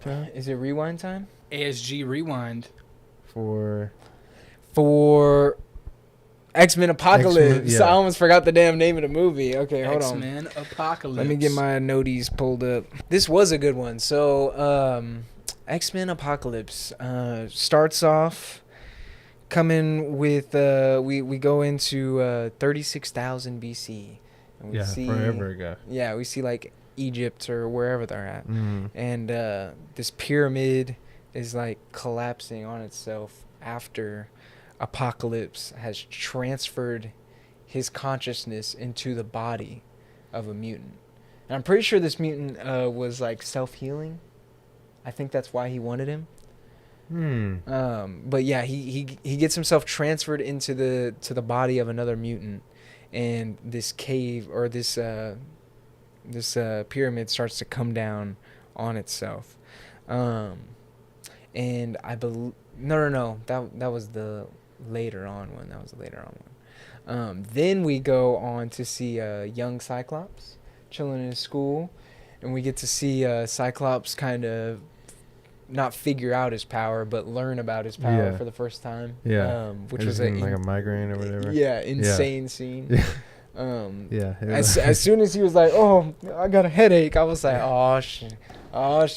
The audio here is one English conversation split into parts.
time? Is it rewind time? ASG Rewind. For X-Men Apocalypse. X-Men, yeah. I almost forgot the damn name of the movie. Okay, hold on. X-Men Apocalypse. Let me get my noties pulled up. This was a good one. So, X-Men Apocalypse starts off coming with we go into 36,000 BC. And we see forever ago. Yeah, we see like Egypt or wherever they're at. Mm. And this pyramid is like collapsing on itself after Apocalypse has transferred his consciousness into the body of a mutant. And I'm pretty sure this mutant was like self-healing. I think that's why he wanted him. But yeah, he gets himself transferred into the body of another mutant, and this cave or this pyramid starts to come down on itself. And I believe no, that was the later on one. Then we go on to see young Cyclops chilling in school, and we get to see Cyclops kind of not figure out his power, but learn about his power for the first time. Yeah, which was like a migraine or whatever. Yeah, insane scene. Yeah. As soon as he was like, "Oh, I got a headache," I was like, "Oh shit,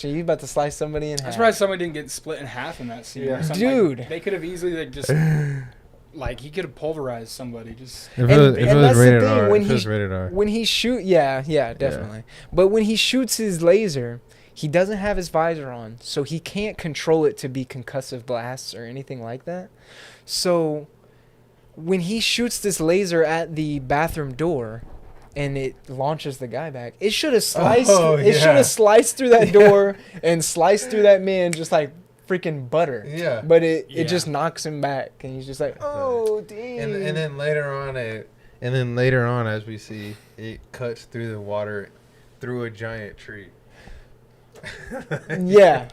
you about to slice somebody in half." I'm surprised somebody didn't get split in half in that scene. Yeah. Or something. Dude. Like, they could have easily just like he could have pulverized somebody. Just If it was rated R, when he shoot, yeah, definitely. But when he shoots his laser, he doesn't have his visor on, so he can't control it to be concussive blasts or anything like that. So when he shoots this laser at the bathroom door and it launches the guy back, it should have sliced should have sliced through that door and sliced through that man just like freaking butter. Yeah. But it just knocks him back, and he's just like, "Oh, damn." And then later on as we see, it cuts through the water through a giant tree. Yeah.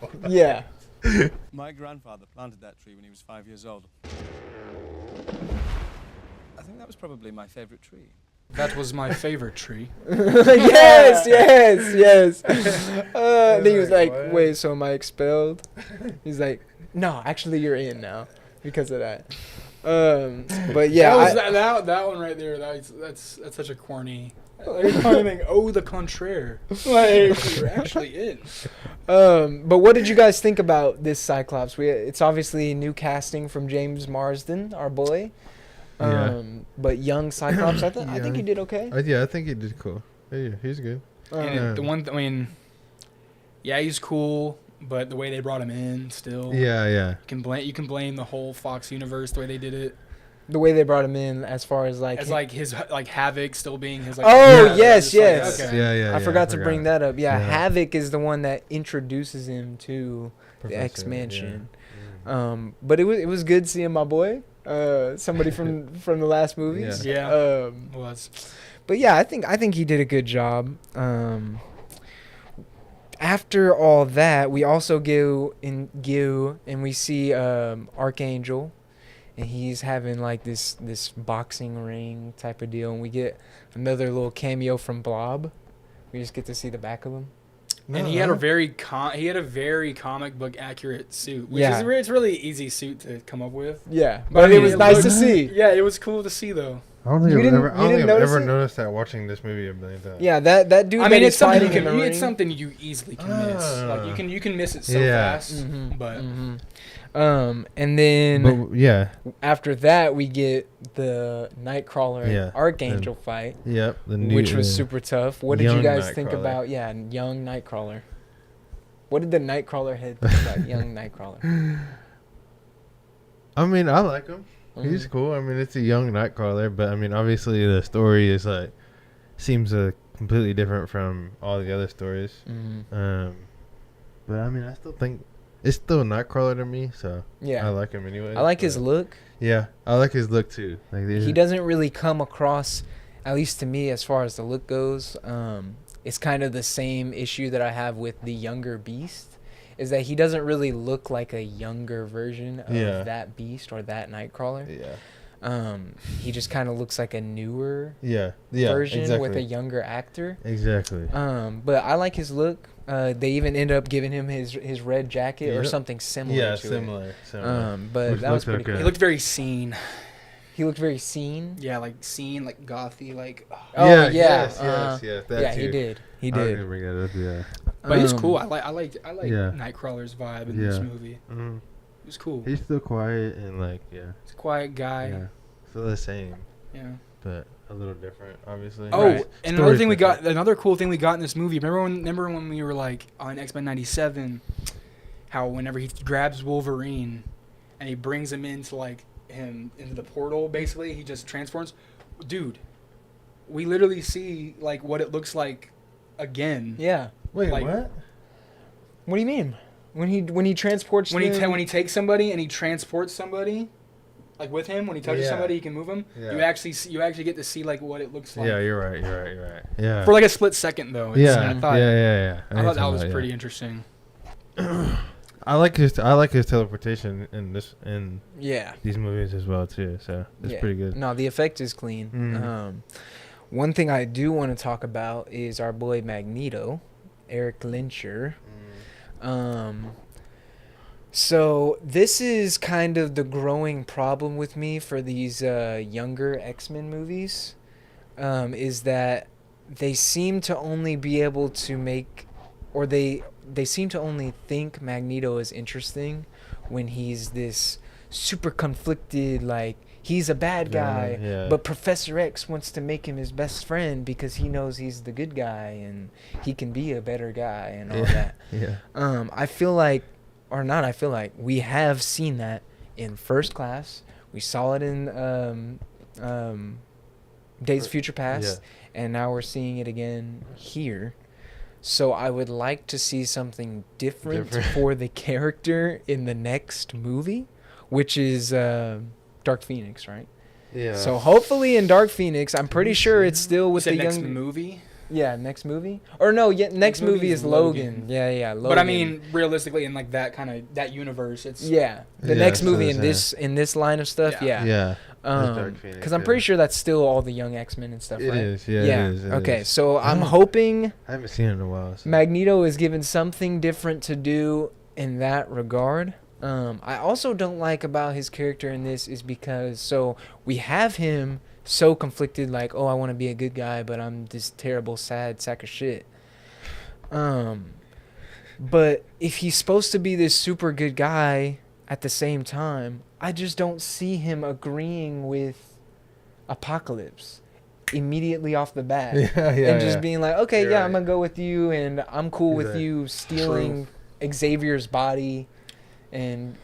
My grandfather planted that tree when he was 5 years old. I think that was probably my favorite tree. that was my favorite tree. yes. Then he was like, what? "Wait, so am I expelled?" He's like, "No, actually, you're in now because of that." But yeah, that one right there. That's such a corny thing. Oh, the contraire. Like you're actually in. But what did you guys think about this Cyclops? It's obviously new casting from James Marsden, our boy. But young Cyclops, I think he did okay. I think he did cool. Yeah, he's good. He's cool, but the way they brought him in, still. Yeah. You can blame the whole Fox universe the way they did it. The way they brought him in, as far as like his Havoc still being his. Yes. Okay. Yeah. I forgot to bring that up. Yeah, Havoc is the one that introduces him to the X Mansion. Yeah. But it was good seeing my boy, somebody from the last movies. Yeah. Was. But yeah, I think he did a good job. After all that, we also go and we see Archangel. And he's having like this boxing ring type of deal, and we get another little cameo from Blob. We just get to see the back of him. And he had a very comic book accurate suit, which Yeah. it's really easy suit to come up with. Yeah, but it was nice to see. Yeah, it was cool to see though. I don't think I've notice ever it? noticed that watching this movie a million times. Yeah, that dude. I mean, it's something it's something you easily can miss. Like you can miss it so fast. Mm-hmm. But and then after that we get the Nightcrawler Archangel fight. Yep. Which was super tough. What did you guys think Nightcrawler. about young Nightcrawler? What did the Nightcrawler head think about young Nightcrawler? I mean, I like him. Mm-hmm. He's cool. I mean, it's a young Nightcrawler, but I mean, obviously the story is seems completely different from all the other stories. Mm-hmm. But I mean, I still think it's still Nightcrawler to me, so I like him anyway. I like his look. Yeah, I like his look too. Like he doesn't really come across, at least to me, as far as the look goes. It's kind of the same issue that I have with the younger Beast. Is that he doesn't really look like a younger version of that Beast or that Nightcrawler. Yeah. He just kind of looks like a newer version with a younger actor. Exactly. But I like his look. They even end up giving him his red jacket or Yep. something similar Yeah, to similar. But Which that was looked pretty okay. He looked very seen. He looked very seen. Yeah, like seen, like gothy, like. Oh, yeah, yeah, yes. That Yeah, too. he did. He I was did. gonna bring that up, yeah. But he's Um, cool. I like Yeah. Nightcrawler's vibe in this Yeah. movie. Mm. It was cool. He's still quiet and like, yeah. He's a quiet guy. Yeah. Still the same, Yeah. but a little different, obviously. Oh, Right. and Story's another cool thing we got in this movie. Remember when we were like on X-Men '97, how whenever he grabs Wolverine, and he brings him into into the portal, basically he just transforms. Dude, we literally see like what it looks like again. Yeah. Wait, like- what? What do you mean? When he transports When he them- when he takes somebody and he transports somebody, like with him, when he touches Yeah. somebody, he can move them. Yeah. You actually get to see like what it looks like. Yeah, you're right. Yeah. For like a split second though. It's- yeah, I thought, yeah. I thought that was pretty interesting. I like his teleportation in Yeah. these movies as well too. So it's Yeah. pretty good. No, the effect is clean. Mhm. One thing I do want to talk about is our boy Magneto, Eric Lyncher. So this is kind of the growing problem with me for these younger X-Men movies, is that they seem to only be able to make, or they seem to only think Magneto is interesting when he's this super conflicted, like he's a bad guy, Yeah. but Professor X wants to make him his best friend because he knows he's the good guy and he can be a better guy and all that. Yeah. I feel like we have seen that in First Class. We saw it in Days of Future Past, and now we're seeing it again here. So I would like to see something different for the character in the next movie, which is Dark Phoenix, right? Yeah. So hopefully in Dark Phoenix, I'm pretty sure it's still with the next young. movie. Yeah, next movie. Or no, next movie is Logan. Yeah, Logan. But I mean, realistically, in like that universe, it's yeah, the Yeah, next so movie it's, in this line of stuff. Yeah. Yeah. Dark Phoenix, Because I'm pretty sure that's still all the young X-Men and stuff, It right? is, yeah, it is, it Okay, is. so I'm hoping I haven't seen it in a while. So. Magneto is given something different to do in that regard. I also don't like about his character in this is because so we have him so conflicted, like, oh, I want to be a good guy, but I'm this terrible, sad sack of shit. But if he's supposed to be this super good guy at the same time, I just don't see him agreeing with Apocalypse immediately off the bat. And just being like, okay, You're yeah, right. I'm going to go with you, and I'm cool with Exactly. you stealing Xavier's body and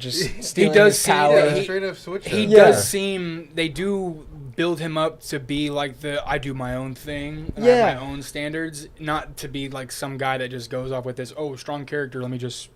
just He stealing does his see power. that straight up switch. he Yeah. does seem they do build him up to be like I do my own thing, and I Yeah. have my own standards, not to be like some guy that just goes off with this strong character. Let me just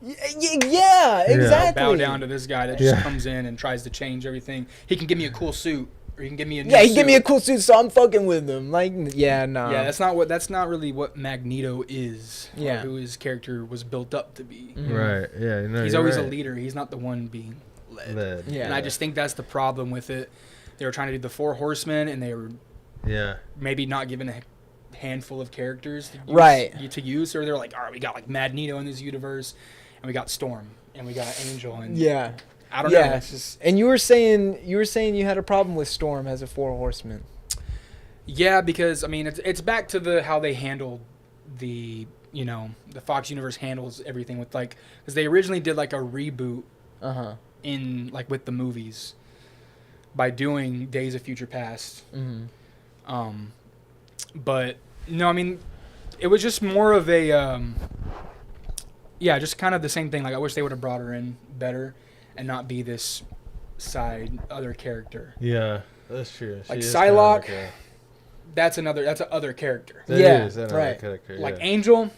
Yeah, exactly. bow down to this guy that just Yeah. comes in and tries to change everything. He can give me a cool suit, or he can give me a new Yeah, he give me a suit. cool suit, so I'm fucking with him. Like, yeah, nah. Yeah, that's not really what Magneto is. or Yeah. who his character was built up to be. Mhm. Right. Yeah. No, He's you're always a right. leader. He's not the one being led. Yeah. And I just think that's the problem with it. They were trying to do the Four Horsemen, and they were Yeah. maybe not given a handful of characters to use, Right. to use. Or they're like, all right, we got like Magneto in this universe, and we got Storm, and we got Angel, and Yeah. I don't know. Yeah. It's just And you were saying you had a problem with Storm as a Four Horseman. yeah, because I mean it's back to how they handled the the Fox universe handles everything with like because they originally did like a reboot Uh-huh. in like with the movies by doing Days of Future Past. Mm-hmm. But no, I mean, it was just more of a, just kind of the same thing. Like, I wish they would have brought her in better and not be this other character. Yeah. That's true. Like She is kinda Psylocke, like a- that's an other character. that Yeah, is another right. character, Like yeah. Angel,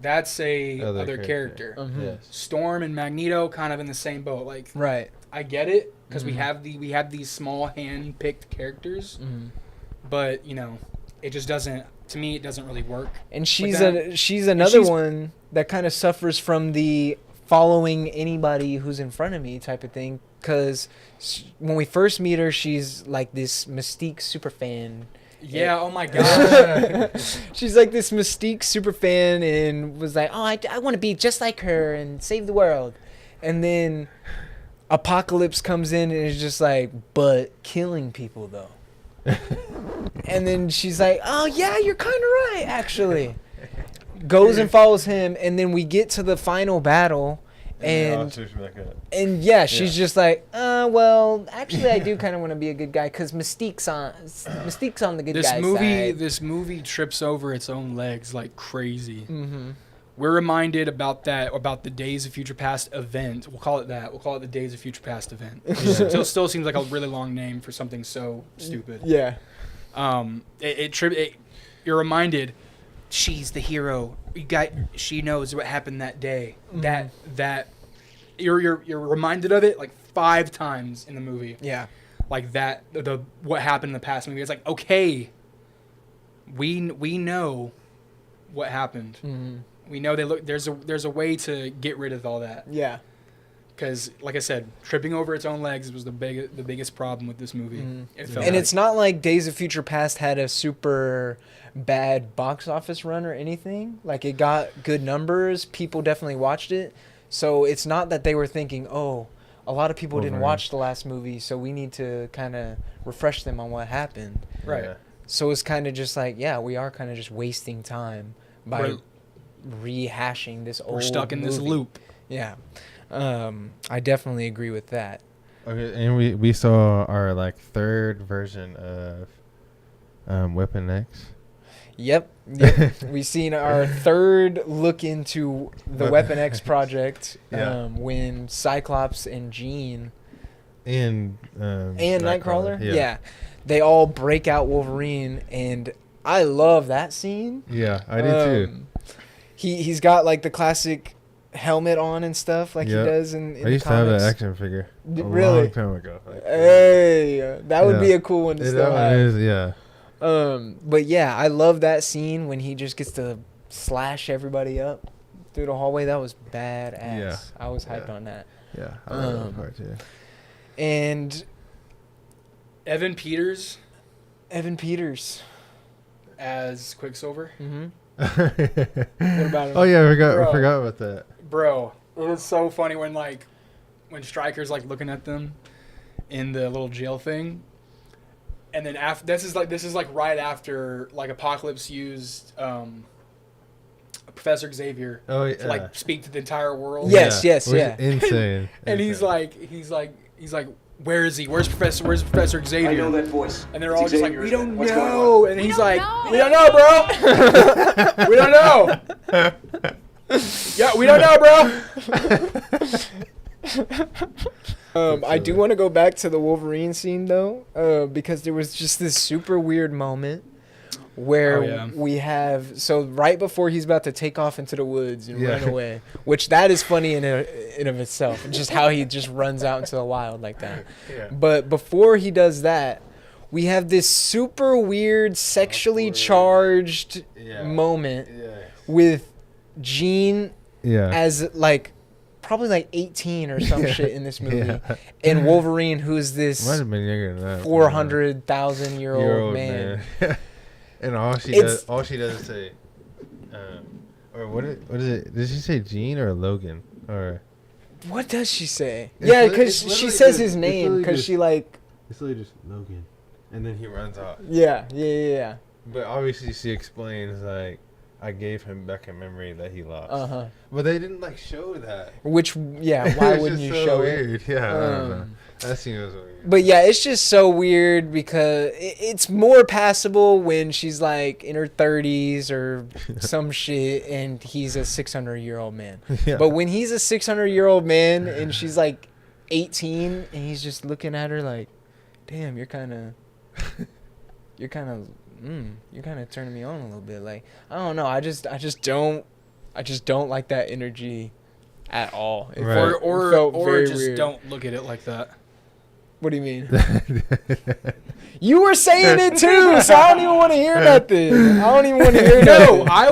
that's a Other other character. character. Mhm. Yes. Storm and Magneto kind of in the same boat. Like, Right. I get it because Mhm. we have these small hand picked characters, Mm-hmm. but it just doesn't. To me, it doesn't really work. And she's that- she's another she's- one that kind of suffers from the following anybody who's in front of me type of thing. Because when we first meet her, she's like this Mystique super fan, Yeah, oh my god. She's like this Mystique super fan and was like, oh, I want to be just like her and save the world. And then Apocalypse comes in and is just like, but killing people though. And then she's like, oh yeah, you're kind of right, actually. Goes and follows him, and then we get to the final battle. And yeah, she's just like, well, actually, I do kind of want to be a good guy because Mystique's on the good guy's side. This movie trips over its own legs like crazy. Mm-hmm. We're reminded about the Days of Future Past event. We'll call it that. We'll call it the Days of Future Past event. It still seems like a really long name for something so stupid. Yeah. You're reminded. She's the hero. She knows what happened that day. Mm-hmm. That you're reminded of it like 5 times in the movie. Yeah. Like that what happened in the past movie. It's like, okay, we know what happened. Mm-hmm. We know there's a way to get rid of all that. Yeah. Because, like I said, tripping over its own legs was the biggest problem with this movie. Mm-hmm. And it's not like Days of Future Past had a super bad box office run or anything. Like, it got good numbers. People definitely watched it. So it's not that they were thinking, oh, a lot of people didn't watch the last movie, so we need to kind of refresh them on what happened. Right. Yeah. So it's kind of just like, yeah, we are kind of just wasting time by rehashing this old We're stuck in this movie. loop. Yeah. I definitely agree with that. Okay, and we saw our like third version of Weapon X. Yep. We seen our third look into the Weapon X project. Yeah. When Cyclops and Jean And Nightcrawler, yeah, they all break out Wolverine, and I love that scene. Yeah, I did too. He's got like the classic helmet on and stuff like he does in I used the to have comics. an action figure a Really? long time ago. Like, Hey, that would be a cool one to still that one have. is, yeah. But yeah, I love that scene when he just gets to slash everybody up through the hallway. That was badass. Yeah. I was hyped on that. Yeah, I love that part too. And Evan Peters as Quicksilver. Mm-hmm. What about him? Oh yeah, I Bro. forgot about that. Bro, it was so funny when Stryker's like looking at them in the little jail thing, and then this is like right after like Apocalypse used Professor Xavier to like speak to the entire world. Yes, Which is yeah. insane. And he's like, where is he? Where's Professor Xavier? I know that voice. And they're It's all just like, Xavier, we isn't don't it? What's going know. on? And he's like, we don't know, bro. We don't know. Yeah, we don't know, bro. I do want to go back to the Wolverine scene though, because there was just this super weird moment where we have right before he's about to take off into the woods and run away, which that is funny in of itself, just how he just runs out into the wild like that. Yeah. But before he does that, we have this super weird sexually charged moment with Jean as like probably like 18 or some shit in this movie, and Wolverine, who's this Might have been younger than that. 400,000-year-old man. And all she does is say, or what is it? Did she say Gene or Logan? Or What does she say? It's Yeah, li- because it's she literally says just- his it's name literally because just- she like it's literally just Logan, and then he runs off. yeah. But obviously she explains like, I gave him back a memory that he lost. But they didn't like show that. Which why It was wouldn't you just so show weird. it? Yeah, I don't know. That scene was weird. But yeah, it's just so weird because it's more passable when she's like in her 30s or some shit and he's a 600-year-old man. Yeah. But when he's a 600-year-old man and she's like 18 and he's just looking at her like, damn, you're kind of turning me on a little bit. Like, I don't know. I just don't like that energy at all. It Right. felt Or very just weird. don't look at it like that. What do you mean? You were saying it too, so I don't even want to hear nothing. I don't even want to hear No, nothing. I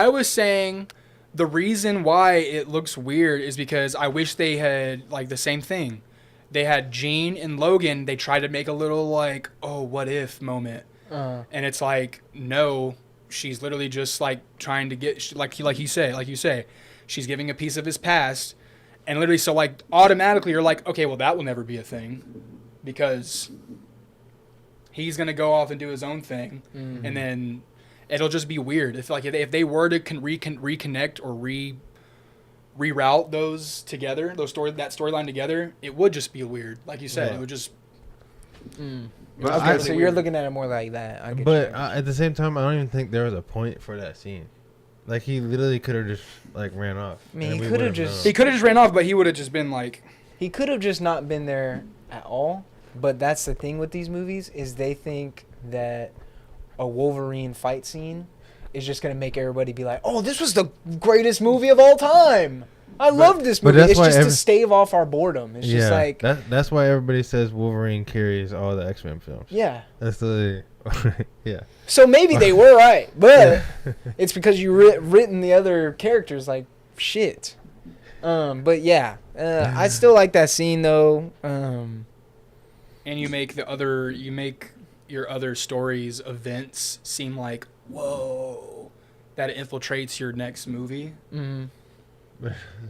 was saying the reason why it looks weird is because I wish they had like the same thing. They had Jean and Logan. They tried to make a little like, oh, what if moment. And it's like, no, she's literally just like trying to get, like you say, she's giving a piece of his past. And literally, so like automatically you're like, okay, well that will never be a thing because he's going to go off and do his own thing. Mm-hmm. And then it'll just be weird. If they were to reconnect or reroute those together, that storyline together, it would just be weird. Like you said, Yeah. it would just. But Okay, I- so you're looking at it more like that. I get But you. at the same time, I don't even think there was a point for that scene. Like, he literally could have just, like, ran off. I mean, and he we could have would've just- He known. could have just ran off, but he would have just been like. He could have just not been there at all. But that's the thing with these movies is they think that a Wolverine fight scene is just gonna make everybody be like, "Oh, this was the greatest movie of all time. I love this but movie." that's It's why just to stave off our boredom. It's just like, that's why everybody says Wolverine carries all the X-Men films. yeah. That's the yeah. So maybe they were right, but it's because you written the other characters like shit. But yeah, I still like that scene though. And you make your other stories, events seem like, whoa, that it infiltrates your next movie. Mhm.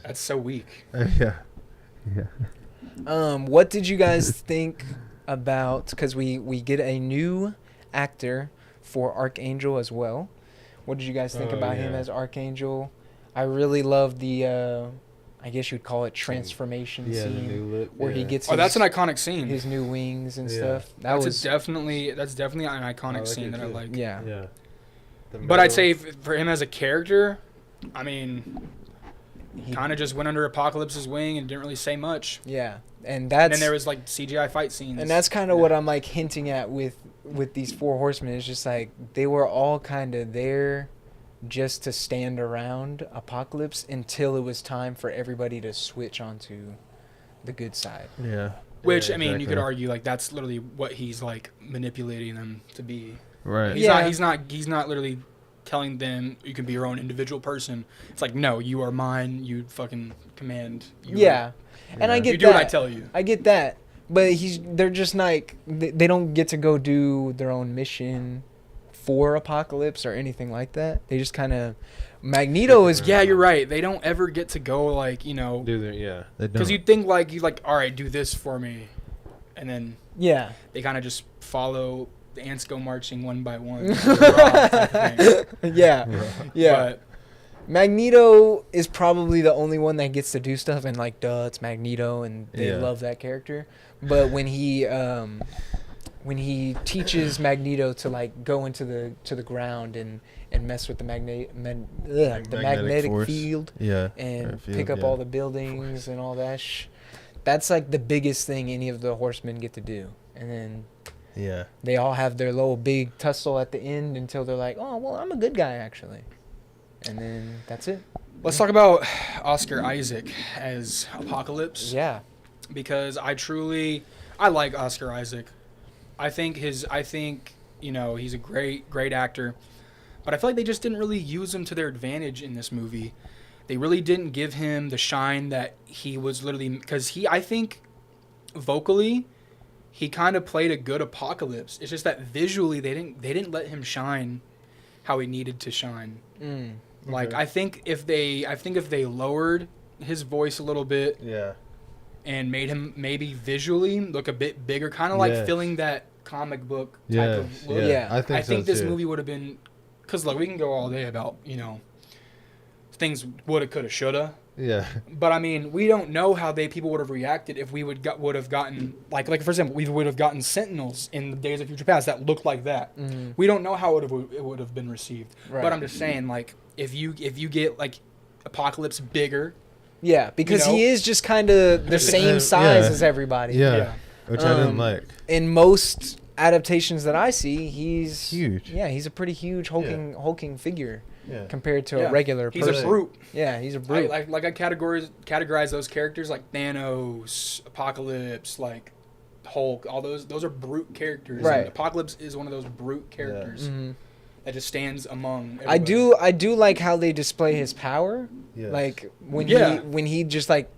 That's so weak. Yeah. What did you guys think about? Because we get a new actor for Archangel as well. What did you guys think Oh, about him yeah. as Archangel? I really love the, I guess you'd call it transformation Yeah, the scene new look. where he yeah. gets Oh, that's an his, iconic scene. his new wings and Yeah. stuff. That's definitely an iconic like scene it that I too. like. yeah. Yeah. The But I'd metal. say for him as a character, I mean, He- kind of just went under Apocalypse's wing and didn't really say much. Yeah, and And that's then there was like CGI fight scenes. and that's kind of what I'm like hinting at with these four horsemen. It's just like they were all kind of there just to stand around Apocalypse until it was time for everybody to switch onto the good side. Yeah. Which, Yeah, I mean, you could exactly. argue like that's literally what he's like manipulating them to be. Right. He's Yeah. He's not literally telling them you can be your own individual person. It's like, no, you are mine. You fucking command. Yeah, and I Yeah. get You do that. what I tell you. I get that, but they're just like they don't get to go do their own mission for Apocalypse or anything like that. They just kind of Magneto is Yeah, you're right. They don't ever get to go like, you know, Do their yeah. They because don't. you'd think like you like, all right, do this for me, and then yeah. they kind of just follow. The ants go marching one by one. Type of thing. Yeah, yeah. But Magneto is probably the only one that gets to do stuff, and like, duh, it's Magneto, and they Yeah. love that character. But when he teaches Magneto to like go into the ground and mess with the magnetic force. field Yeah. and field, pick up yeah. all the buildings and all that, that's like the biggest thing any of the horsemen get to do. And then Yeah. they all have their little big tussle at the end until they're like, oh well, I'm a good guy actually, and then that's it. let's talk about Oscar Isaac as Apocalypse. Yeah. Because I like Oscar Isaac. I think you know, he's a great actor, but I feel like they just didn't really use him to their advantage in this movie. They really didn't give him the shine that he was literally, because I think vocally he kind of played a good Apocalypse. It's just that visually they didn't let him shine how he needed to shine. Like Okay. I think if they lowered his voice a little bit Yeah. and made him maybe visually look a bit bigger, kind of like Yes. filling that comic book type Yes. of look. Yeah. Yeah. I think I think so this too. movie would have been, because look, we can go all day about, you know, things woulda, coulda, shoulda, Yeah. but I mean, we don't know how people would have reacted if we would have gotten like for example, we would have gotten Sentinels in the Days of Future Past that looked like that. Mm-hmm. We don't know how it would have been received. Right. But I'm just saying, like, if you get like Apocalypse bigger, Yeah, because You know? he is just kind of the same size Yeah. as everybody. Yeah. Which I didn't like. In most adaptations that I see, he's Huge. Yeah, he's a pretty huge hulking figure Yeah. compared to Yeah. a regular he's person. a brute. Yeah, he's a I, brute. I categorize those characters like Thanos, Apocalypse, like Hulk. All those are brute characters. Right. And Apocalypse is one of those brute characters Mhm. that just stands among. I everybody. do like how they display his power. Yes. Like when Yeah. he just like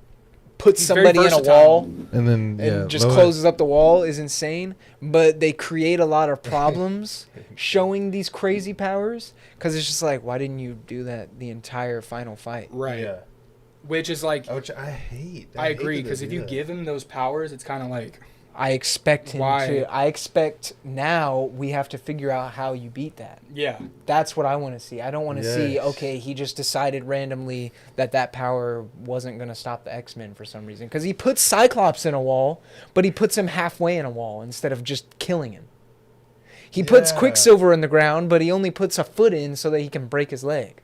puts He's very somebody in a versatile. wall And then and just closes up the wall is insane. But they create a lot of problems showing these crazy powers because it's just like, why didn't you do that the entire final fight? Right. Yeah. Which is like, Which I hate. I hate agree, that they because if do you that. give him those powers, it's kind of like, I expect him Why? to. I expect now we have to figure out how you beat that. yeah. That's what I want to see. I don't want to see, Yes. okay, he just decided randomly that power wasn't going to stop the X-Men for some reason. Because he puts Cyclops in a wall, but he puts him halfway in a wall instead of just killing him. He puts Yeah. Quicksilver in the ground, but he only puts a foot in so that he can break his leg.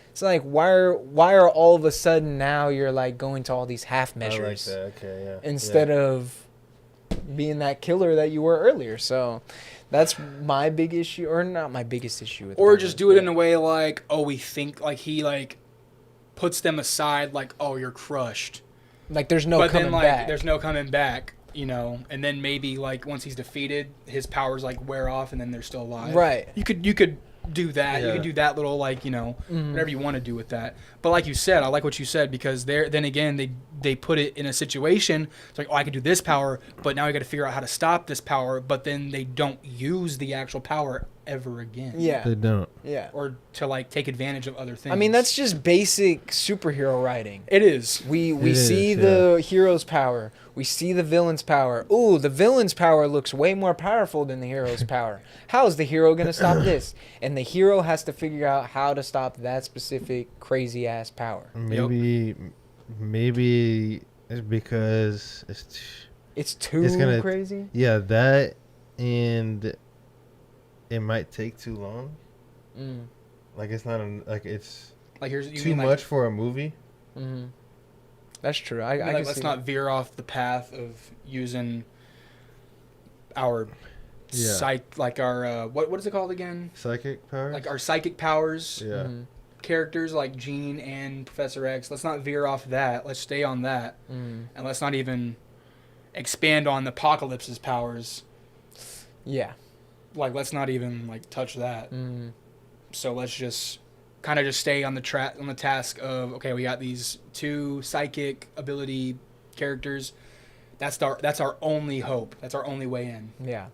It's like, why are all of a sudden now you're like going to all these half measures I like that. Okay, yeah. instead of being that killer that you were earlier? So that's my big issue, or not my biggest issue with Or Marvel, just do it but- in a way like, oh, we think, like, he, like, puts them aside, like, oh, you're crushed. like there's no but coming then, like, back. there's no coming back, you know? And then maybe, like, once he's defeated, his powers, like, wear off and then they're still alive. Right. You could do that. You Yeah. could do that little, like, you know, Mhm. whatever you want to do with that. But like you said, I like what you said, because then again, they put it in a situation. It's like, oh, I could do this power, but now I got to figure out how to stop this power. But then they don't use the actual power ever again. Yeah. They don't. Yeah. Or to, like, take advantage of other things. I mean, that's just basic superhero writing. It is. We It see is, the hero's power. We see the villain's power. Ooh, the villain's power looks way more powerful than the hero's power. How is the hero going to stop this? And the hero has to figure out how to stop that specific crazy ass power. Maybe it's because It's too It's gonna- crazy. yeah, that, and it might take too long. Mm. Like it's not like it's Like, here's you too mean, like, much for a movie. Mm-hmm. That's true. I like, can let's see not that. veer off the path of using our Yeah. like our what is it called again? Psychic powers. Like our psychic powers. Yeah. Mhm. Characters like Jean and Professor X. Let's not veer off that. Let's stay on that, Mm. and let's not even expand on the Apocalypse's powers. Yeah. Like, let's not even, like, touch that. Mm. So let's just kind of just stay on the task of, okay, we got these two psychic ability characters. That's our only hope. That's our only way in. Yeah.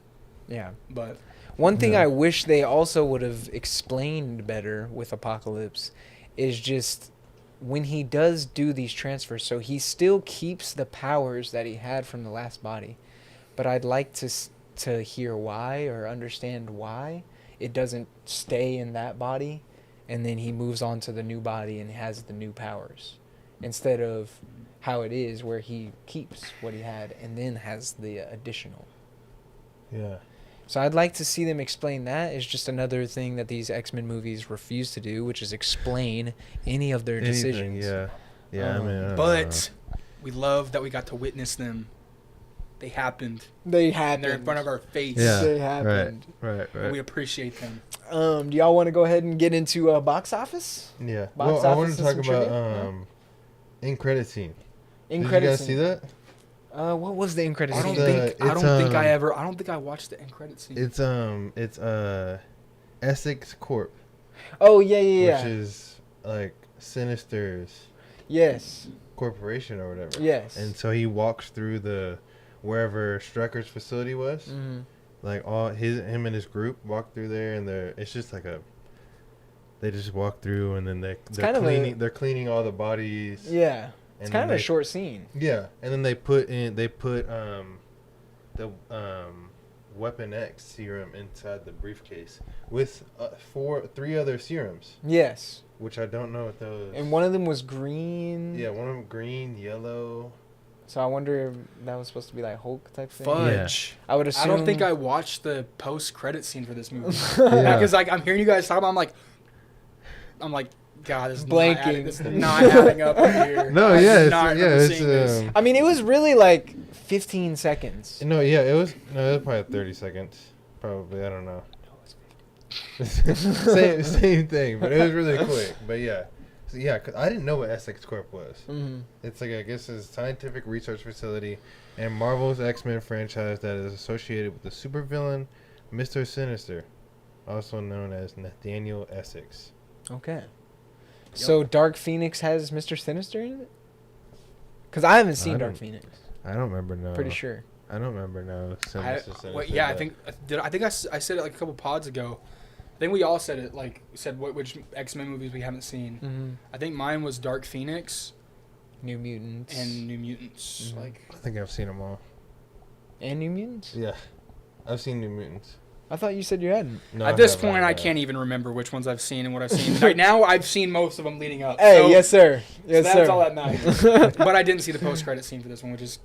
Yeah. But One thing Yeah. I wish they also would have explained better with Apocalypse is just when he does do these transfers, so he still keeps the powers that he had from the last body, but I'd like to hear why or understand why it doesn't stay in that body and then he moves on to the new body and has the new powers instead of how it is where he keeps what he had and then has the additional. Yeah. So I'd like to see them explain that. It's just another thing that these X-Men movies refuse to do, which is explain any of their Anything. decisions. Yeah. Yeah. I mean, I don't but we love that we got to witness them. They happened. They And happened. they're in front of our face. Yeah. They know. happened. Right. And we Right. appreciate them. Do y'all want to go ahead and get into box office? Yeah. Box Well, I office wanted to and talk some about trivia? in credit scene. In Did you credits. guys see that? What was the in credits? I don't scene? think it's, I don't think I watched the end credit scene. It's Essex Corp, Oh yeah. which is like Sinister's Yes. corporation or whatever. Yes. And so he walks through wherever Stryker's facility was. Mhm. Like him and his group walk through there, and it's just like they just walk through, and then they're kind of they're cleaning all the bodies. Yeah. It's and kind of then a short scene. Yeah, and then they put the Weapon X serum inside the briefcase with 3 other serums, Yes. which I don't know what those. And one of them was green. Yeah, one of them green, yellow. So I wonder if that was supposed to be like Hulk type thing. Fudge. I would I assume. don't think I watched the post credit scene for this movie. Yeah. Because like I'm hearing you guys talk about, I'm like, God, this is Blanking. This is not adding up here. No, I yeah, did it's, not yeah, remember it's seeing this. I mean, it was really like 15 seconds. no, yeah, it was probably 30 seconds, probably. I don't know. same thing, but it was really quick. But yeah, so, yeah, 'cause I didn't know what Essex Corp was. Mm-hmm. It's like, I guess, a scientific research facility and Marvel's X-Men franchise that is associated with the supervillain Mr. Sinister, also known as Nathaniel Essex. Okay. So Dark Phoenix has Mr. Sinister in it? Because I haven't seen I Dark don't- Phoenix. I don't remember no. Pretty sure. I don't remember no. I think I said it like a couple pods ago. I think we all said it, like said which X-Men movies we haven't seen. Mm-hmm. I think mine was Dark Phoenix New Mutants. and New Mutants. Mhm. Like I think I've seen them all. And New Mutants? Yeah, I've seen New Mutants. I thought you said you hadn't. No, at this point, I can't even remember which ones I've seen and what I've seen. Right now, I've seen most of them leading up. Hey, so, yes, sir. so Yes, that's sir. all that matters. But I didn't see the post-credit scene for this one, which is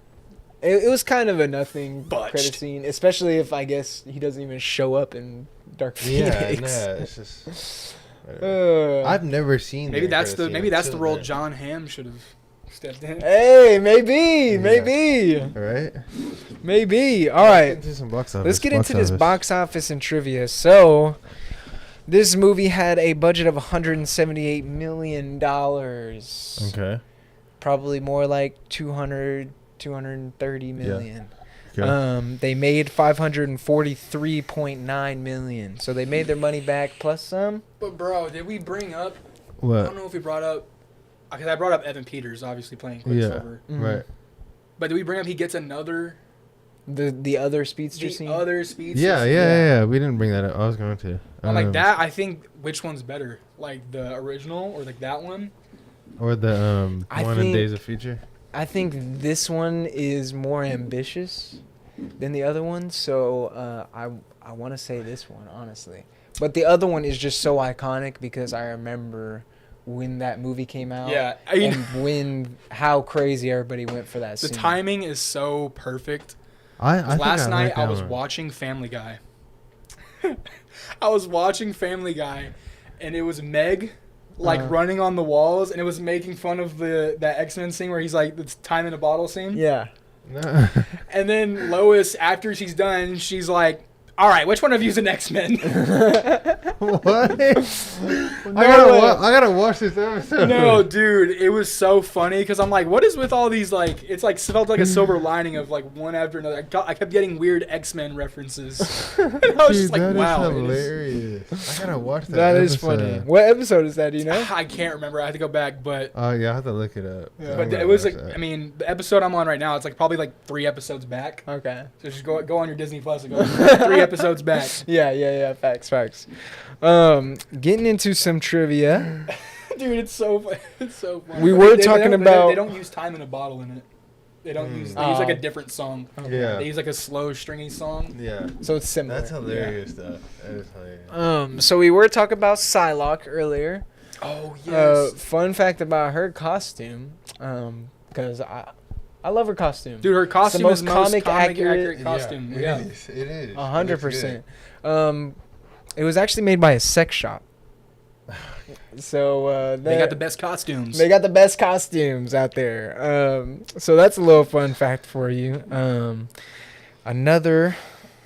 It was kind of a nothing Botched. credit scene, especially if I guess he doesn't even show up in Dark Yeah, Phoenix. nah, it's just. whatever. I've never seen. maybe that's the until role then. John Hamm should have stepped in. Hey, maybe. All right. Maybe. All right. Let's get into some box office. Let's get into this box office and trivia. So, this movie had a budget of $178 million. Okay. Probably more like 230 million. Okay. They made 543.9 million. So they made their money back plus some. But bro, did we bring up? I What? don't know if we brought up. Because I brought up Evan Peters, obviously playing Yeah. Quicksilver. Mhm. Right. But did we bring up he gets another The other speedster scene. speed? Yeah. We didn't bring that up. I was going to. Like that, I think which one's better, like the original or like that one? Or the I one in think- Days of Future. I think this one is more ambitious than the other one, so I want to say this one, honestly. But the other one is just so iconic because I remember when that movie came out. Yeah, I mean, and how crazy everybody went for that the scene. timing is so perfect. I think Last night like I that was one. watching Family Guy. I was watching Family Guy, and it was Meg, like running on the walls, and it was making fun of that X-Men scene where he's like the time in a bottle scene. Yeah. No. And then Lois, after she's done, she's like, "All right, which one of you's an X-Men?" What? way. I gotta watch this episode. No, dude, it was so funny because I'm like, what is with all these, like, it's like felt like a silver lining of like one after another. I kept getting weird X-Men references. And I was just like, that is wow. it is- hilarious. I gotta watch that. That is episode. funny. What episode is that? Do you know? I can't remember. I have to go back, but Oh yeah, I have to look it up. Yeah. I'm but gonna it was watch like, that. I mean, the episode I'm on right now, it's like probably like 3 episodes back. Okay. So just go on your Disney Plus and go 3 episodes back. Yeah. Facts. Getting into some trivia. Dude, it's so funny. We were They talking don't- about- They don't use time in a bottle in it. They don't use. They use like a different song. Yeah. They use like a slow, stringy song. Yeah. So it's similar. That's hilarious though. That is hilarious. So we were talking about Psylocke earlier. Oh yes. Fun fact about her costume, because I love her costume. Dude, her costume most is the most comic comic accurate- accurate costume. Yeah. It is. It is. 100%. It was actually made by a sex shop. So They got the best costumes. They got the best costumes out there. So that's a little fun fact for you. Another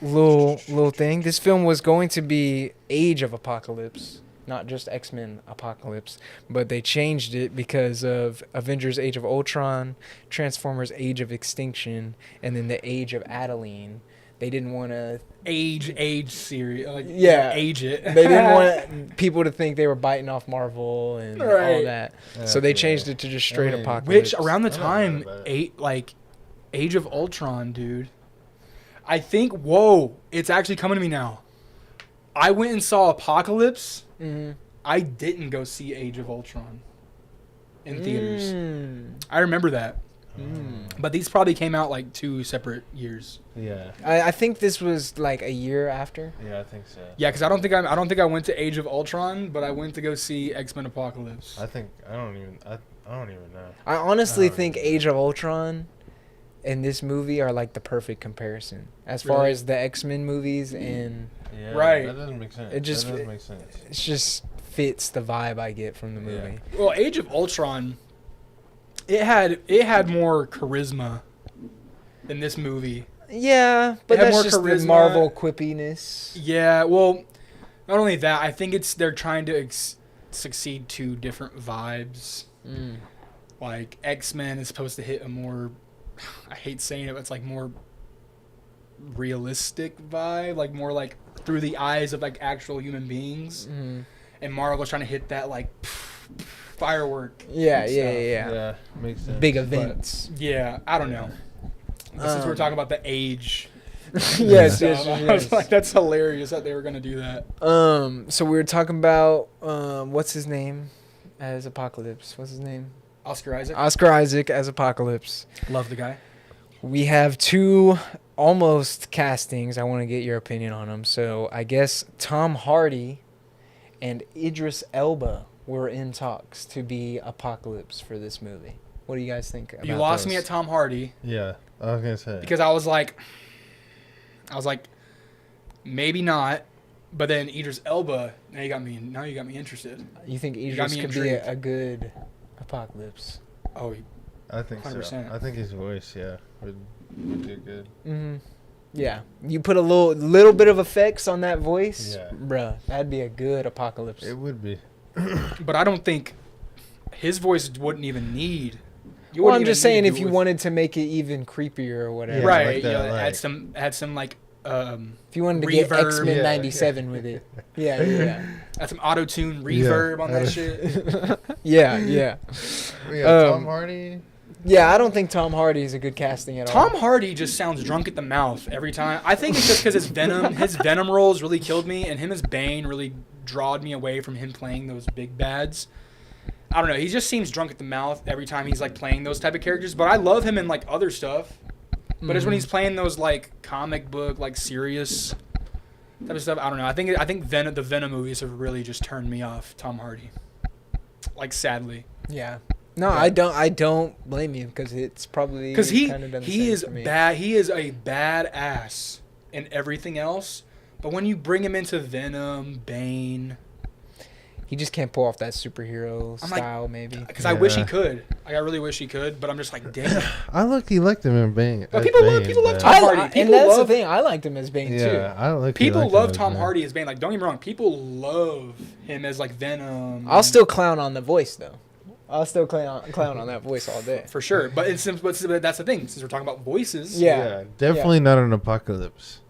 little thing. This film was going to be Age of Apocalypse, not just X-Men Apocalypse, but they changed it because of Avengers Age of Ultron, Transformers Age of Extinction, and then the Age of Adeline. They didn't want to age series. Like, Yeah. age it. they didn't want people to think they were biting off Marvel and all Right. that. So they changed it to just straight I mean, Apocalypse. Which around the I don't know time, about it. Age of Ultron, dude. I think. Whoa! It's actually coming to me now. I went and saw Apocalypse. Mhm. I didn't go see Age of Ultron in theaters. Mm. I remember that. Mm. But these probably came out like 2 separate years. Yeah. I think this was like a year after. Yeah, I think so. Yeah, because I don't think I went to Age of Ultron, but I went to go see X-Men Apocalypse. I don't even know. I honestly Oh, think yeah. Age of Ultron and this movie are like the perfect comparison as far Really? as the X-Men movies, and Yeah. Right. That doesn't make sense. It just- that doesn't make sense. it just fits the vibe I get from the Yeah. movie. Well, Age of Ultron, it had more charisma than this movie. Yeah, but had that's more just charisma. the Marvel quippiness. Yeah, well, not only that, I think they're trying to succeed to different vibes. Mm. Like X-Men is supposed to hit a more, I hate saying it, but it's like more realistic vibe, like more like through the eyes of like actual human beings. Mm. And Marvel's trying to hit that like firework. Yeah, stuff. Yeah, makes sense. Big events. Yeah, I don't know. But since we're talking about the age, Yes, stuff, yes, I was yes. like, that's hilarious that they were gonna do that. So we were talking about what's his name as Apocalypse? What's his name? Oscar Isaac. Oscar Isaac as Apocalypse. Love the guy. We have two almost castings. I want to get your opinion on them. So I guess Tom Hardy and Idris Elba were in talks to be Apocalypse for this movie. What do you guys think about You lost me those? at Tom Hardy Yeah, I was gonna say. because I was like, maybe not. But then Idris Elba, now you got me interested. You think You got Idris me could be intrigued. a good Apocalypse? Oh, I think so. 100%. I think his voice, would do good. Mm-hmm. Yeah. You put a little bit of effects on that voice, Yeah. bruh. That'd be a good Apocalypse. It would be. but I don't think his voice wouldn't even need. You Well, wouldn't I'm even just saying need if to you do it wanted to make it even creepier or whatever. Yeah, right, like that, you know, like- had some like If you wanted to get Reverb. X-Men Yeah. 97 with it. Yeah, yeah. had some auto tune reverb on that Yeah. shit. Yeah, yeah. Yeah, Tom Um, Hardy. Yeah, I don't think Tom Hardy is a good casting at all. Tom Hardy just sounds drunk at the mouth every time. I think it's just because his Venom roles really killed me, and him as Bane really drawed me away from him playing those big bads. I don't know. He just seems drunk at the mouth every time he's like playing those type of characters. But I love him in like other stuff. But it's when he's playing those like comic book, like serious type of stuff. I don't know. I think the Venom movies have really just turned me off Tom Hardy. Like sadly, Yeah. No, Yeah. I don't blame you because it's probably because he kinda done the he same is for me. bad. He is a badass in everything else. But when you bring him into Venom, Bane, He just can't pull off that superhero I'm like- style, maybe. because I wish he Yeah. could. Like, I really wish he could. But I'm just like, damn. I liked him in Bane. But as people love- Bane, people love but- Tom Hardy. and People that's love- the thing. I liked him as Bane Yeah, I like. People love Tom Hardy as Bane. Like, don't get me wrong. People love him as like Venom. too. I'll still clown on the voice though. I'll still clown on that voice all day. for sure. But but that's the thing. Since we're talking about voices, Yeah. definitely not an apocalypse.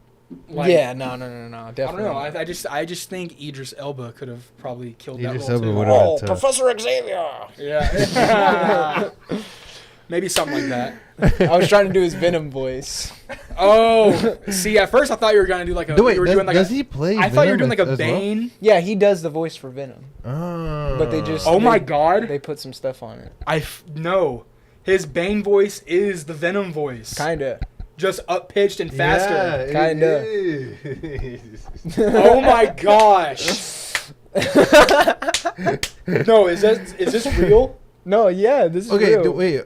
like, yeah, no, I definitely. don't know. I just think Idris Elba could have probably killed Idris that role Elba too. would've- Oh, tough. Professor Xavier. Yeah. Maybe something like that. I was trying to do his Venom voice. Oh, see, at first I thought you were gonna do like a. No, wait, you were does, doing like does a, he play? I thought you were doing Venom like a as well? Bane. Yeah, he does the voice for Venom. Oh. But they just- Oh my They- god! They put some stuff on it. No, his Bane voice is the Venom voice, Kinda. just up pitched and faster. Yeah, Kinda. it is. Oh my gosh! No, is this real? No, yeah, this is Okay, real. wait.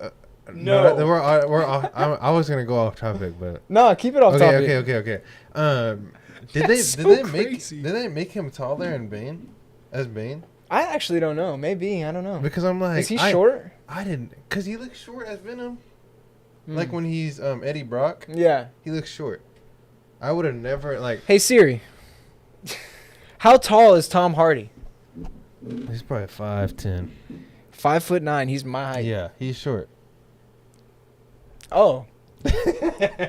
No. we're off. I was gonna go off topic, but No, keep it off topic. okay. Did That's so they crazy. make him taller in Bane, as Bane? I actually don't know. Maybe, I don't know. Because I'm like, Is he short? I didn't, cause he looks short as Venom. Hmm. Like when he's Eddie Brock, Yeah. he looks short. I would have never like. Hey Siri. How tall is Tom Hardy? He's probably 5'10". 5'9". He's my height. Yeah, he's short. Oh.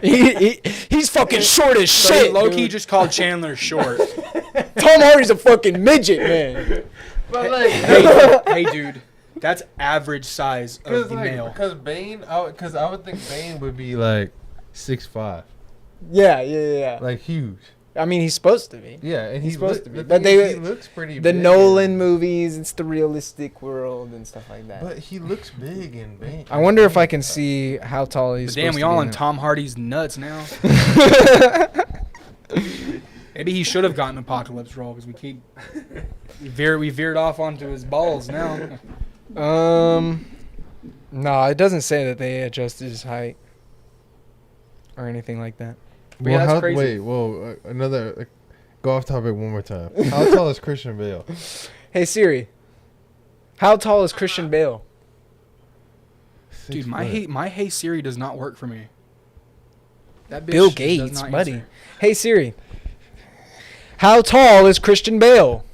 He's fucking short as So shit. Loki dude. just called Chandler short. Tom Hardy's a fucking midget, man. But like, Hey, dude, that's average size of the male. because Bane, because I would think Bane would be like 6'5", Yeah. like huge. I mean, he's supposed to be. Yeah, and He's supposed to be. the But thing is, they- he looks pretty. The big Nolan in- movies, it's the realistic world and stuff like that. But he looks big in Bane. I wonder if I can see how tall he's But damn, supposed we to all be on now. Tom Hardy's nuts now. Maybe he should have gotten Apocalypse role because we veered off onto his balls now. No, it doesn't say that they adjusted his height or anything like that. But yeah, that's crazy. Wait, whoa, another. Go off topic one more time. How tall is Christian Bale? Hey Siri, how tall is Christian Bale? Dude, 6 my foot. Hey Siri does not work for me. That bitch Bill does Gates, not buddy. answer. Hey Siri, how tall is Christian Bale?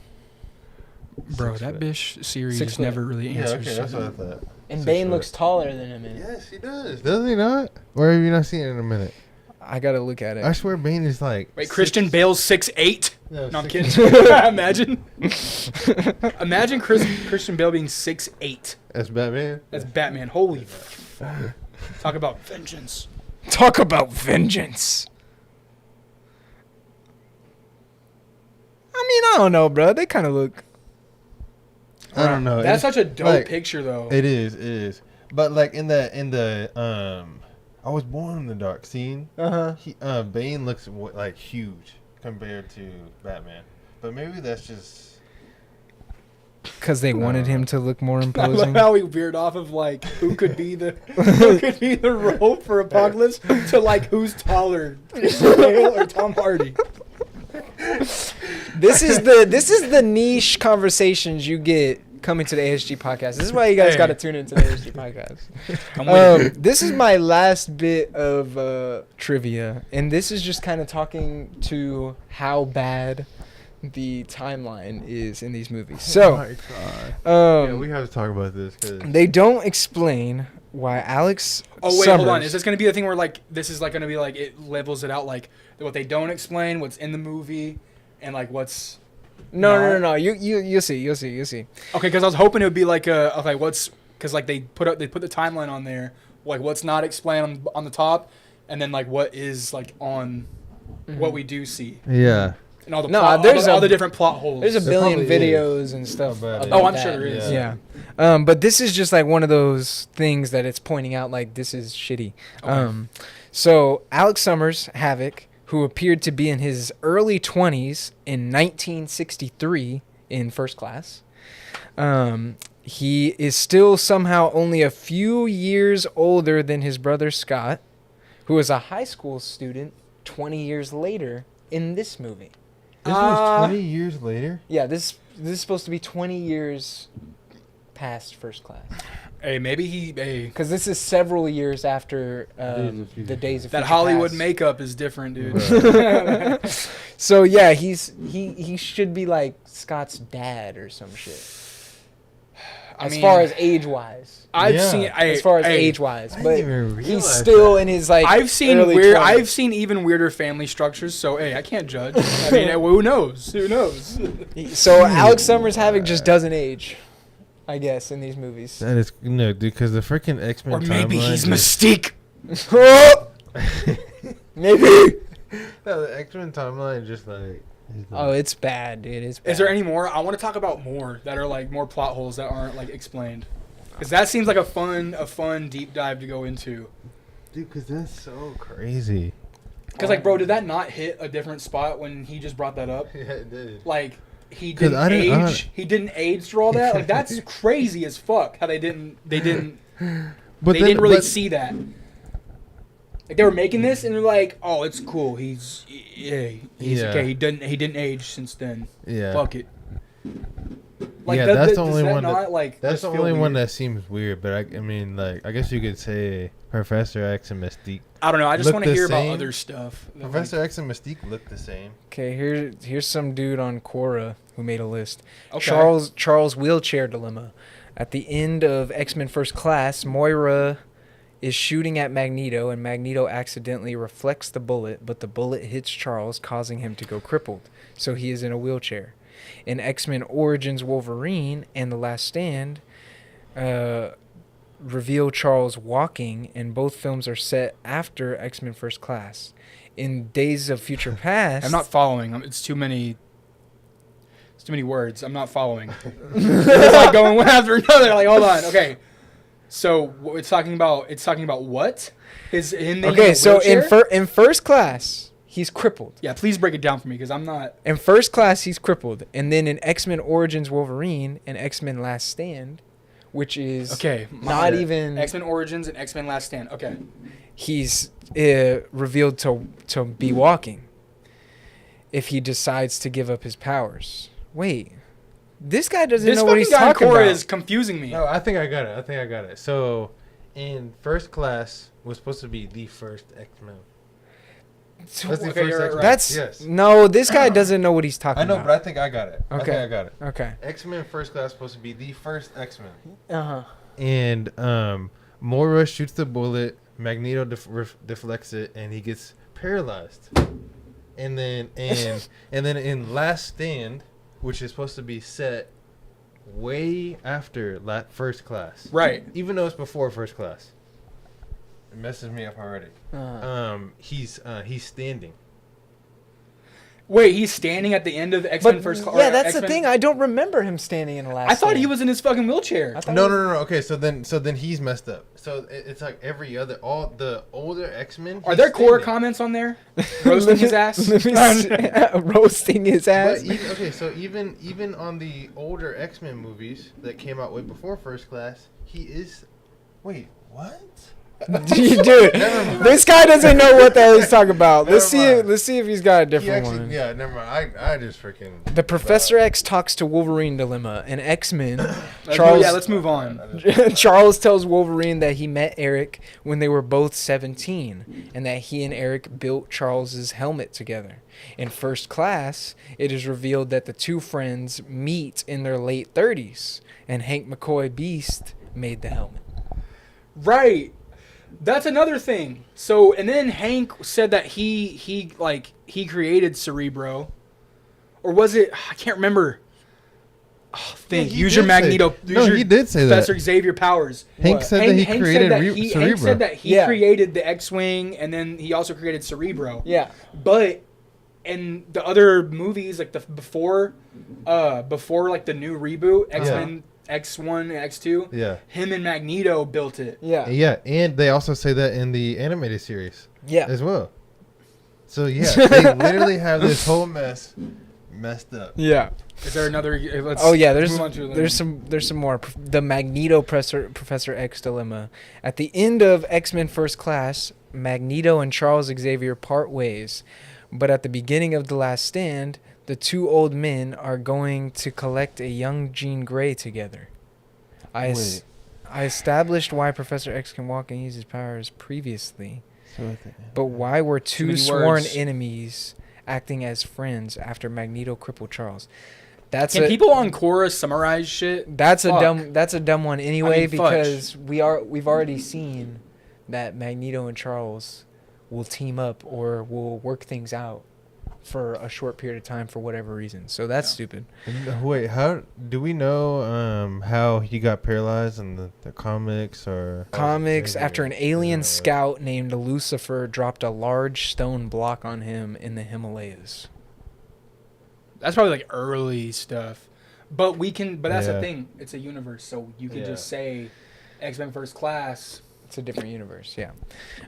Bro, 6 that foot. bitch Siri 6 just foot. never really Yeah, answers. okay, that's shit. what I thought. And 6 Bane foot. looks taller than him in it. Yes, he does. Does he not? Or have you not seen it in a minute? I gotta look at it. I swear Bane is like. Wait, Christian Bale's 6'8"? No, No, I'm 6'8". kidding. Imagine Christian Bale being 6'8". That's Batman. That's Batman. Holy fuck. Talk about vengeance. Talk about vengeance. I mean, I don't know, bro. They kind of look. I don't know. That's It's such a dope like- picture, though. It is. But like in the I was born in the dark scene. Bane looks like huge compared to Batman. But maybe that's just. Because they wanted him to look more I imposing. love how we veered off of like who could be the role for Apocalypse to like who's taller, Christian Bale or Tom Hardy. This is the niche conversations you get coming to the ASG podcast. This is why you guys Hey. got to tune into the ASG podcast. I'm with you. This is my last bit of trivia, and this is just kind of talking to how bad the timeline is in these movies. So, my God. um, We have to talk about this because they don't explain why Alex. Oh wait, Summers, hold on. Is this gonna be the thing where like this is like gonna be like it levels it out like what they don't explain, what's in the movie, and like what's No. You'll see. okay? Because I was hoping it would be like okay, what's because like they put the timeline on there, like what's not explained on the top, and then like what is like on what we do see, yeah. and all the No, plot, there's all a- the different plot holes. There's a There billion probably videos and stuff. about it. about Oh, I'm that. sure there is. Yeah. But this is just like one of those things that it's pointing out like this is shitty. Okay. So Alex Summers, Havoc, who appeared to be in his early 20s in 1963 in First Class, he is still somehow only a few years older than his brother Scott, who is a high school student 20 years later in this movie. This was 20 years later. Yeah, this is supposed to be 20 years past First Class. Hey, maybe hey, Because this is several years after the Days of that Future Hollywood Past. makeup is different, dude. So yeah, he should be like Scott's dad or some shit. As far as age wise. I've Yeah. seen As far as age wise, I but didn't even he's realize still in his like. I've seen early weird. 20s. I've seen even weirder family structures. So hey, I can't judge. I mean, who knows? Who knows? So Alex Summers Havoc just doesn't age, I guess, in these movies. That is no, dude. Because the freaking X-Men Or maybe timeline he's just- Mystique. Maybe. No, the X-Men timeline just like. Oh, it's bad, dude. It's bad. Is there any more? I want to talk about more that are like more plot holes that aren't like explained. Because that seems like a fun deep dive to go into. Dude, because that's so crazy. Because like, bro, did that not hit a different spot when he just brought that up? Yeah, it did. Like, he 'Cause didn't I didn't- age. He didn't age through all that. Like, that's crazy as fuck. How they didn't really see that. Like they were making this and they're like, oh, it's cool. He's okay. He didn't age since then. Yeah. Fuck it. Like Yeah, that, that's the does only that one that- not, like, That's just the feel only one weird? that seems weird, but I mean, like, I guess you could say Professor X and Mystique. I don't know. I just look want to the hear about same. other stuff. that, Professor X and Mystique look the same. Okay, here's some dude on Quora who made a list. Okay. Charles wheelchair dilemma. At the end of X-Men First Class, Moira is shooting at Magneto, and Magneto accidentally reflects the bullet, but the bullet hits Charles, causing him to go crippled. So he is in a wheelchair. In X-Men Origins Wolverine and The Last Stand, reveal Charles walking, and both films are set after X-Men First Class. In Days of Future Past... I'm not following. It's too many. It's too many words. I'm not following. It's like going one after another. Like, hold on. Okay. So it's talking about what? His in the Okay, so wheelchair? in First Class, he's crippled. Yeah, please break it down for me because I'm not. In First Class, he's crippled. And then in X-Men Origins Wolverine and X-Men Last Stand, which is Okay. not even... X-Men Origins and X-Men Last Stand. Okay. He's revealed to be walking if he decides to give up his powers. Wait. This guy doesn't This know what he's fucking guy in talking Cora about. is confusing me. No, I think I got it. So, in First Class was supposed to be the first X-Men. So- That's the Okay, first you're X-Men. right. That's... Yes. No, this guy doesn't know what he's talking I know, about. but I think I got it. I Okay. think I got it. Okay. X-Men First Class supposed to be the first X-Men. Uh-huh. And Moira shoots the bullet. Magneto deflects it, and he gets paralyzed, and then in Last Stand, which is supposed to be set way after First Class, Right. even though it's before First Class, it messes me up already. He's standing. Wait, he's standing at the end of X-Men First Class. Yeah, that's the thing. I don't remember him standing in the last. I thought he Stand. was in his fucking wheelchair. No. Okay, so then he's messed up. So it's like all the older X-Men. Are there core comments on there? Roasting his ass. Roasting his ass. So even on the older X-Men movies that came out way before First Class, he is. Wait, what? Dude, this guy doesn't know what the hell he's talking about. Let's see if he's got a different one. Yeah, never mind. I just freaking. The Professor X talks to Wolverine dilemma. An X-Men. Let's move on. Charles tells Wolverine that he met Eric when they were both 17, and that he and Eric built Charles's helmet together. In First Class, it is revealed that the two friends meet in their late 30s, and Hank McCoy Beast made the helmet. Right. That's another thing. So, and then Hank said that he created Cerebro, or was it? I can't remember. Oh, think. Use your Magneto. He did say that. Professor Xavier powers. Hank said that he created Cerebro. Hank said that he created the X-Wing, and then he also created Cerebro. Yeah. But in the other movies, like before like the new reboot, X-Men. X1 and X2. Yeah. Him and Magneto built it. Yeah. Yeah, and they also say that in the animated series. Yeah. As well. So yeah, they literally have this whole messed up. Yeah. Is there another? There's some more. The Magneto Professor X dilemma. At the end of X-Men First Class, Magneto and Charles Xavier part ways, but at the beginning of The Last Stand, the two old men are going to collect a young Jean Grey together. I established why Professor X can walk and use his powers previously, but why were two sworn enemies acting as friends after Magneto crippled Charles? Can people on Quora summarize shit? That's a dumb one anyway, because we've already seen that Magneto and Charles will team up or will work things out for a short period of time for whatever reason. So that's stupid. Wait, how do we know how he got paralyzed in the comics or comics? After an alien scout named Lucifer dropped a large stone block on him in the Himalayas. That's probably like early stuff. But that's the thing. It's a universe, so you can just say X-Men First Class. It's a different universe, yeah.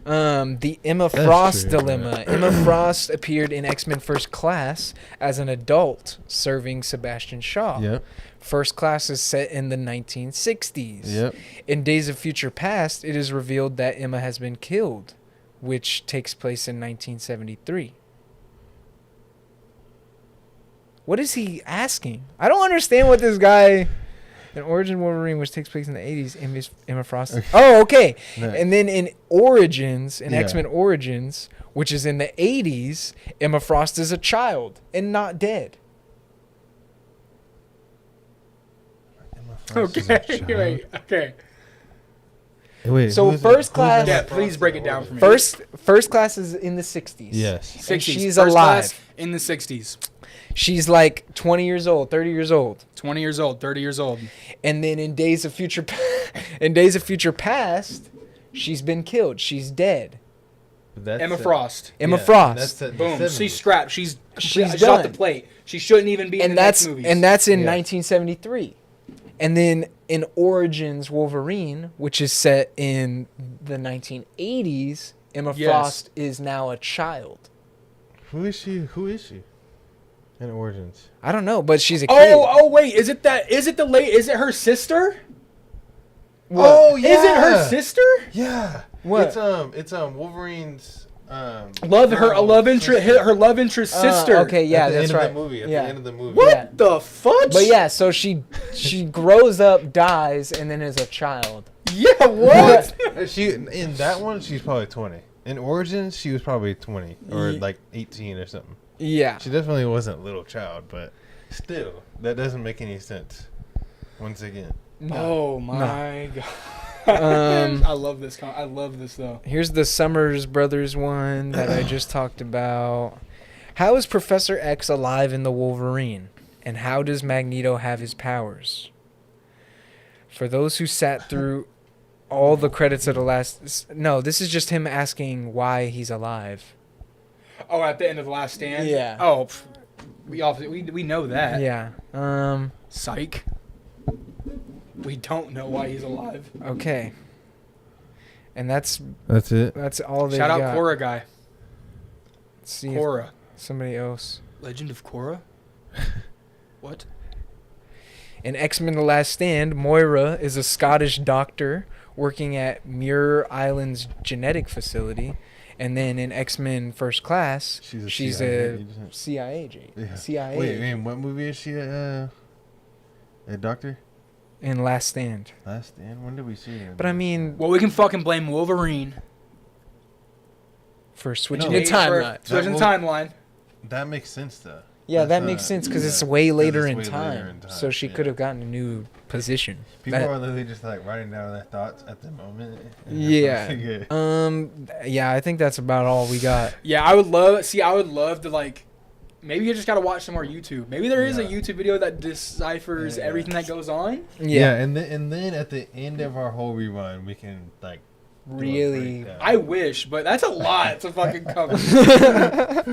The Emma Frost dilemma. Emma Frost appeared in X-Men First Class as an adult serving Sebastian Shaw. Yep. First Class is set in the 1960s. Yep. In Days of Future Past, it is revealed that Emma has been killed, which takes place in 1973. What is he asking? I don't understand what this guy... In Origin Wolverine, which takes place in the 80s, Emma Frost. Oh, okay. Nice. And then in Origins, X-Men Origins, which is in the 80s, Emma Frost is a child and not dead. Okay. Okay. Wait, so First Class... Yeah, please break it down for me. First Class is in the 60s. Yes. 60s. She's First alive. Class in the 60s. She's like 20 years old, 30 years old. 20 years old, 30 years old. And then in Days of Future Past, she's been killed. She's dead. Emma Frost. Emma Frost. Boom. She's scrapped. She's done. off the plate. She shouldn't even be in the next movies. And that's in 1973. And then in Origins Wolverine, which is set in the 1980s, Emma Frost is now a child. Who is she? In Origins. I don't know, but she's a kid. Oh wait, is it her sister? What? Oh yeah. Is it her sister? Yeah. What? It's Wolverine's her love interest sister. Okay, yeah, At that's the right. end of the movie. At Yeah. the end of the movie. What the fudge? But yeah, so she grows up, dies, and then is a child. Yeah, what? She in that one she's probably 20. In Origins she was probably 20 or like 18 or something. Yeah. She definitely wasn't a little child, but still, that doesn't make any sense. Once again. No. Oh my god. I love this. I love this though. Here's the Summers Brothers one that I just talked about. How is Professor X alive in the Wolverine? And how does Magneto have his powers? For those who sat through all the credits of the last... No, this is just him asking why he's alive. Oh, at the end of The Last Stand? Yeah. Oh, we know that. Yeah. Psych. We don't know why he's alive. Okay. And that's it. that's all they Shout got. out Korra guy. Let's see if Korra. somebody else. Legend of Korra? What? In X-Men The Last Stand, Moira is a Scottish doctor working at Muir Island's genetic facility. And then in X-Men First Class, she's a CIA agent. Yeah. CIA Wait, agent. in what movie is she a doctor? In Last Stand. Last Stand? When did we see her? But I mean, Well, we can fucking blame Wolverine. for switching No. the timeline. Switching the That timeline. That makes sense, though. Yeah, that That's makes not- sense because it's yeah, way later, it's in, way time. later in time, So she yeah. could have gotten a new position. People That- are literally just like writing down their thoughts at the moment. Yeah. Yeah, I think that's about all we got. Yeah, I would love to like. Maybe you just gotta watch some more YouTube. Maybe there is a Yeah. YouTube video that deciphers Yeah. everything that goes on. Yeah, and then at the end of our whole rerun, we can like do a Really. breakdown. I wish, but that's a lot to fucking cover. I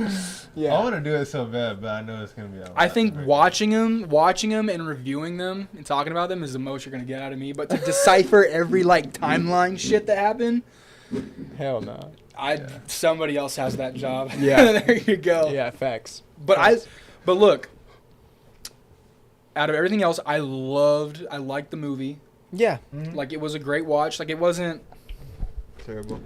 want to do it so bad, but I know it's gonna be. I think watching them and reviewing them and talking about them is the most you're gonna get out of me. But to decipher every like timeline shit that happened, Hell no. somebody else has that job. Yeah. There you go. Yeah, facts. But look, out of everything else, I liked the movie. Yeah. Like it was a great watch. Like it wasn't terrible.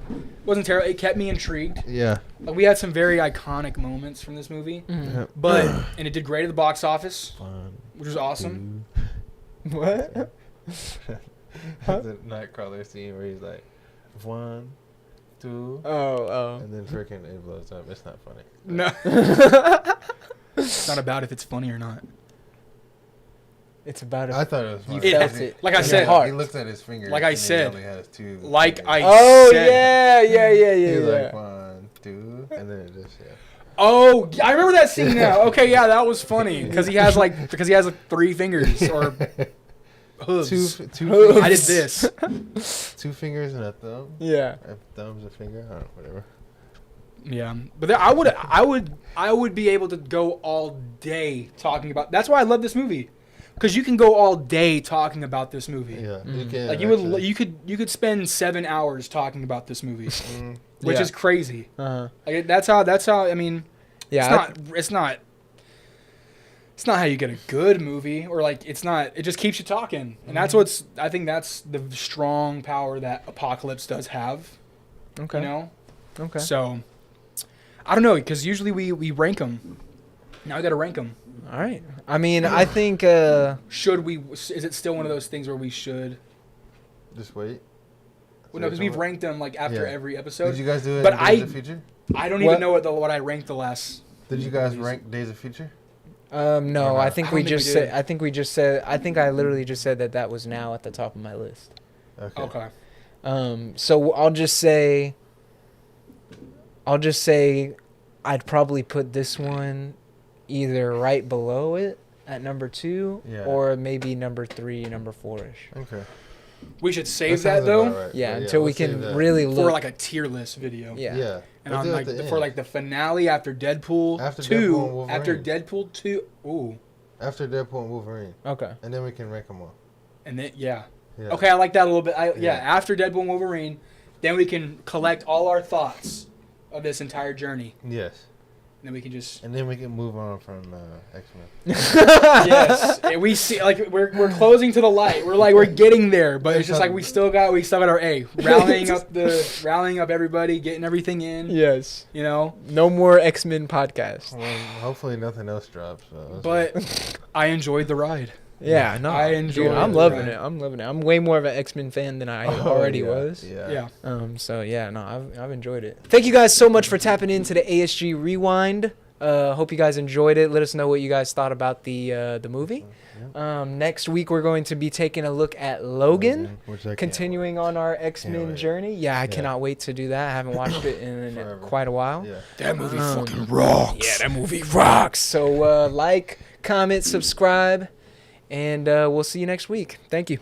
terrible. It kept me intrigued. Yeah. Like we had some very iconic moments from this movie. Mhm. But and it did great at the box office, Fun. which was awesome. What? The Nightcrawler scene where he's like, 1, 2, Oh. and then freaking it blows up. It's not funny. No. It's not about if it's funny or not. It's about I thought it was funny. It- felt it. like I in said- your heart. He looks at his fingers. Like I and said. he only has 2. Like fingers. I Oh said. yeah. He's like 1, 2, and then it just Oh, I remember that scene now. Okay, yeah, that was funny because he has like 3 fingers or hooves. two Hooves. I did this. 2 fingers and a thumb. Yeah. A thumb's a finger. I don't know, whatever. Yeah, but I would be able to go all day talking about. That's why I love this movie, because you can go all day talking about this movie. Yeah, you can. Like you could spend 7 hours talking about this movie, which Yeah. is crazy. Uh-huh. Like that's how I mean. Yeah. It's not how you get a good movie, or like it just keeps you talking, and that's I think that's the strong power that Apocalypse does have. Okay. You know. Okay. So I don't know, because usually we rank them. Now I got to rank them. All right. I mean, I think. Should we? Is it still one of those things where we should? Just wait. Well, no, because we've ranked them like after Yeah. every episode. Did you guys do it But in Days of Future? I don't What? even know what I ranked the last. Did you guys rank Days of Future? No, Or I not? think I we don't think just we said. did. I think we just said. I think I literally just said that was now at the top of my list. Okay. Okay. So I'll just say. I'd probably put this one either right below it at number 2, Yeah. or maybe number 3, number 4-ish. Okay. We should save sounds that though about right, Yeah, but until we we'll save can that. really for look. like a tier list video. Yeah. Yeah. And We'll on do it like at the for end. like the finale after Deadpool After 2. Deadpool and Wolverine. After Deadpool 2. Ooh. After Deadpool and Wolverine, Okay. and then we can rank them all. And then yeah. Yeah. Okay, I like that a little bit. Yeah, Yeah. after Deadpool and Wolverine, then we can collect all our thoughts of this entire journey. Yes. And then we can just And then we can move on from X-Men. yes, and we see like we're closing to the light. We're getting there, but it's just like we still got our rallying up everybody, getting everything in. Yes. You know, No more X-Men podcast. Well, hopefully nothing else drops. but I enjoyed the ride. Yeah, no. I enjoy I'm it, loving right. it. I'm loving it. I'm way more of an X-Men fan than I already was. Yeah. Yeah. So yeah, no, I've enjoyed it. Thank you guys so much for tapping into the ASG Rewind. Hope you guys enjoyed it. Let us know what you guys thought about the movie. Next week we're going to be taking a look at Logan, continuing on our X-Men journey. Yeah, I cannot wait to do that. I haven't watched it in quite a while. Yeah. That movie fucking rocks. Yeah, that movie rocks. So like, comment, subscribe, and we'll see you next week. Thank you.